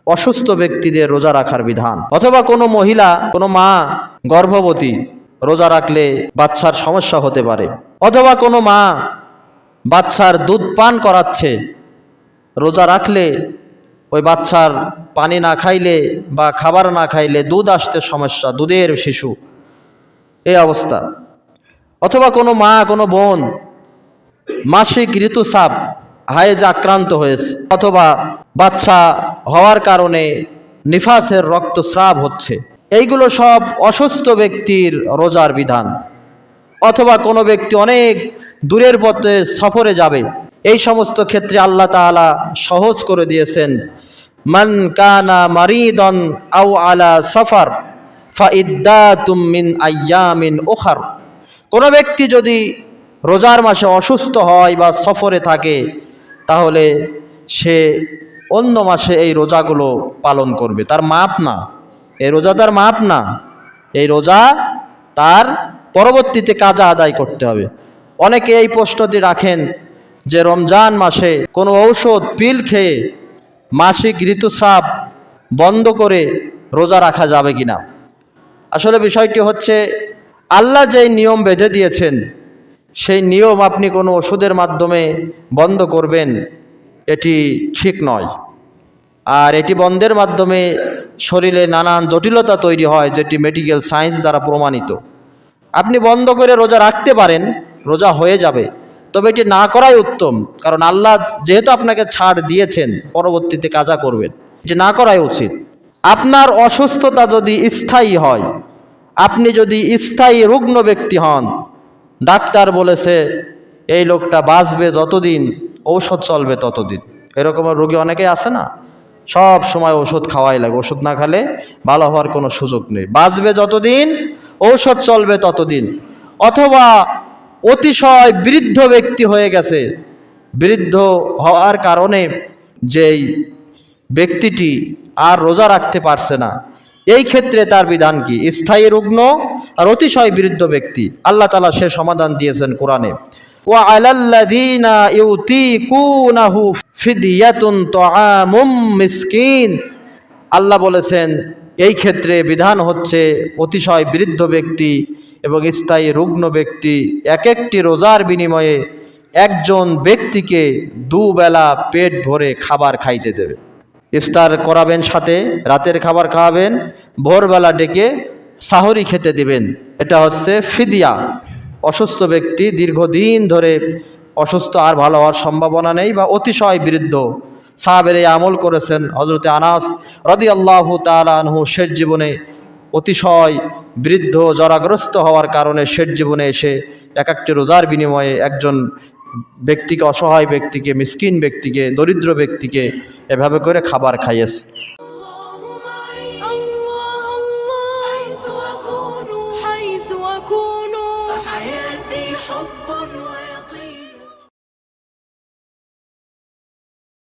অসুস্থ ব্যক্তিদের রোজা রাখার বিধান। অথবা কোনো মহিলা, কোনো মা গর্ভবতী, রোজা রাখলে বাচ্চার সমস্যা হতে পারে। অথবা কোনো মা বাচ্চার দুধ পান করাচ্ছে, রোজা রাখলে ওই বাচ্চার পানি না খাইলে বা খাবার না খাইলে দুধ আসতে সমস্যা, দুধের শিশু, এই অবস্থা। অথবা কোনো মা, কোনো বোন মাসিক ঋতুস্রাব, হায়েজ আক্রান্ত হয়েছে, অথবা বাচ্চা হওয়ার কারণে নিফাসের রক্তস্রাব হচ্ছে, এইগুলো সব অসুস্থ ব্যক্তির রোজার বিধান। অথবা কোনো ব্যক্তি অনেক দূরের পথে সফরে যাবে, এই সমস্ত ক্ষেত্রে আল্লাহ তাআলা সহজ করে দিয়েছেন, মান কানা মারিদান আও আলা সফর ফাইদ্দাতুম মিন আইয়ামিন উখর। কোনো ব্যক্তি যদি রোজার মাসে অসুস্থ হয় বা সফরে থাকে, তাহলে সে অন্য মাসে এই রোজাগুলো পালন করবে। তার মাপ না, এই রোজা তার মাপ না, এই রোজা তার পরবর্তীতে কাজা আদায় করতে হবে। অনেকে এই প্রশ্নটি রাখেন যে রমজান মাসে কোনো ঔষধ পিল খেয়ে মাসিক ঋতুস্রাব বন্ধ করে রোজা রাখা যাবে কিনা। আসলে বিষয়টি হচ্ছে, আল্লাহ যেই নিয়ম বেঁধে দিয়েছেন, সেই নিয়ম আপনি কোনো ওষুধের মাধ্যমে বন্ধ করবেন, এটি ঠিক নয়। আর এটি বন্ধের মাধ্যমে শরীরে নানান জটিলতা তৈরি হয়, যেটি মেডিকেল সায়েন্স দ্বারা প্রমাণিত। আপনি বন্ধ করে রোজা রাখতে পারেন, রোজা হয়ে যাবে, তবে এটি না করাই উত্তম। কারণ আল্লাহ যেহেতু আপনাকে ছাড় দিয়েছেন, পরবর্তীতে কাজা করবেন, এটি না করাই উচিত। আপনার অসুস্থতা যদি স্থায়ী হয়, আপনি যদি স্থায়ী রুগ্ন ব্যক্তি হন, ডাক্তার বলেছে এই লোকটা বাঁচবে যতদিন, ঔষধ চলবে ততদিন, এরকমের রোগী অনেকেই আছে না, সব সময় ওষুধ খাওয়াই লাগে, ওষুধ না খেলে ভালো হওয়ার কোনো সুযোগ নেই, বাঁচবে যতদিন, ঔষধ চলবে ততদিন। অথবা অতিশয় বৃদ্ধ ব্যক্তি হয়ে গেছে, বৃদ্ধ হওয়ার কারণে যেই ব্যক্তিটি আর রোজা রাখতে পারছে না, এই ক্ষেত্রে তার বিধান কি? স্থায়ী রুগ্ন আর অতিশয় বৃদ্ধ ব্যক্তি, আল্লাহ তাআলা সে সমাধান দিয়েছেন কোরআনে, ওয়া আলাল্লাযীনা ইউতীকুনাহু ফিদয়াতুন তুআমুম মিসকিন। আল্লাহ বলেছেন এই ক্ষেত্রে বিধান হচ্ছে অতিশয় বৃদ্ধ ব্যক্তি এবং স্থায়ী রুগ্ন ব্যক্তি এক একটি রোজার বিনিময়ে একজন ব্যক্তিকে দুবেলা পেট ভরে খাবার খাইতে দেবে। ইফতার করাবেন, সাথে রাতের খাবার খাওয়াবেন, ভোরবেলা ডেকে সাহরি খেতে দিবেন। এটা হচ্ছে ফিদিয়া। অসুস্থ ব্যক্তি দীর্ঘদিন ধরে অসুস্থ, আর ভালো হওয়ার সম্ভাবনা নেই, বা অতিশয় বৃদ্ধ, সাহাবের এই আমল করেছেন। হযরতে আনাস রাদিয়াল্লাহু তাআলা আনহু শেষ জীবনে অতিশয় বৃদ্ধ জরাগ্রস্ত হওয়ার কারণে শেষ জীবনে এসে এক একটি রোজার বিনিময়ে একজন ব্যক্তিকে, অসহায় ব্যক্তিকে, মিসকিন ব্যক্তিকে, দরিদ্র ব্যক্তিকে এভাবে করে খাবার খাইয়েছে।